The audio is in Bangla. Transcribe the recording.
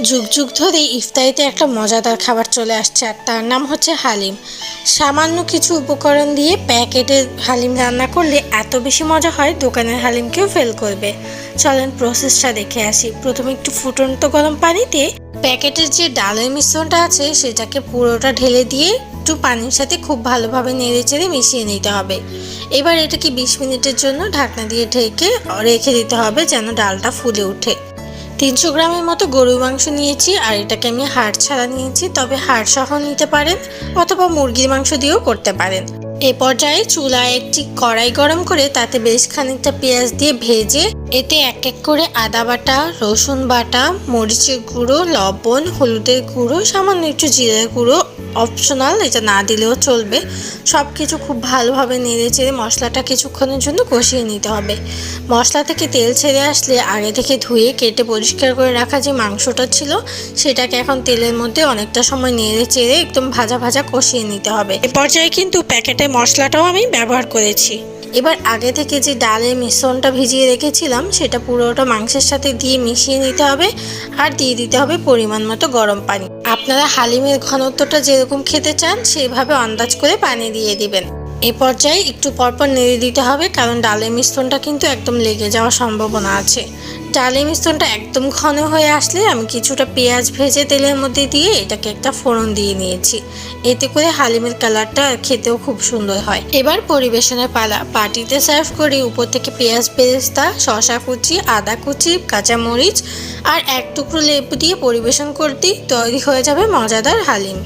যুগ যুগ ধরে ইফতারিতে একটা মজাদার খাবার চলে আসছে, আর তার নাম হচ্ছে হালিম। সামান্য কিছু উপকরণ দিয়ে প্যাকেটের হালিম রান্না করলে এত বেশি মজা হয়, দোকানের হালিমকেও ফেল করবে। চলেন প্রসেসটা দেখে আসি। প্রথমে একটু ফুটন্ত গরম পানিতে প্যাকেটের যে ডালের মিশ্রণটা আছে সেটাকে পুরোটা ঢেলে দিয়ে একটু পানির সাথে খুব ভালোভাবে নেড়ে চেড়ে মিশিয়ে নিতে হবে। এবার এটাকে 20 মিনিটের জন্য ঢাকনা দিয়ে ঢেকে রেখে দিতে হবে যেন ডালটা ফুলে ওঠে। 300 গ্রামের মতো গরুর মাংস নিয়েছি, আর এটাকে আমি হাড় ছাড়া নিয়েছি, তবে হাড় সহ নিতে পারেন অথবা মুরগির মাংস দিয়েও করতে পারেন। এ পর্যায়ে চুলায় একটি কড়াই গরম করে তাতে বেশ খানিকটা পেঁয়াজ দিয়ে ভেজে এতে এক এক করে আদা বাটা, রসুন বাটা, মরিচের গুঁড়ো, লবণ, হলুদের গুঁড়ো, সামান্য একটু জিরের গুঁড়ো, অপশনাল, এটা না দিলেও চলবে, সব কিছু খুব ভালোভাবে নেড়ে চেড়ে মশলাটা কিছুক্ষণের জন্য কষিয়ে নিতে হবে। মশলা থেকে তেল ছেড়ে আসলে আগে থেকে ধুয়ে কেটে পরিষ্কার করে রাখা যে মাংসটা ছিল সেটাকে এখন তেলের মধ্যে অনেকটা সময় নেড়ে চেড়ে একদম ভাজা ভাজা কষিয়ে নিতে হবে। এ পর্যায়ে কিন্তু প্যাকেটে মশলাটাও আমি ব্যবহার করেছি। এবার আগে থেকে যে ডালের মিশ্রণটা ভিজিয়ে রেখেছিলাম সেটা পুরোটা মাংসের সাথে দিয়ে মিশিয়ে নিতে হবে, আর দিয়ে দিতে হবে পরিমাণ মতো গরম পানি। আপনারা হালিমের ঘনত্বটা যেরকম খেতে চান সেইভাবে আন্দাজ করে পানি দিয়ে দিবেন। এ পর্যায়ে একটু পরপর নেড়ে দিতে হবে, কারণ ডালের মিশ্রণটা কিন্তু একদম লেগে যাওয়ার সম্ভাবনা আছে। ডালের মিশ্রণটা একদম ঘন হয়ে আসলে আমি কিছুটা পেঁয়াজ ভেজে তেলের মধ্যে দিয়ে এটাকে একটা ফোড়ন দিয়ে নিয়েছি। এতে করে হালিমের কালারটা খেতেও খুব সুন্দর হয়। এবার পরিবেশনের পালা। বাটিতে সার্ভ করে উপর থেকে পেঁয়াজ বেরেস্তা, শসা কুচি, আদা কুচি, কাঁচামরিচ আর এক টুকরো লেবু দিয়ে পরিবেশন করতেই তৈরি হয়ে যাবে মজাদার হালিম।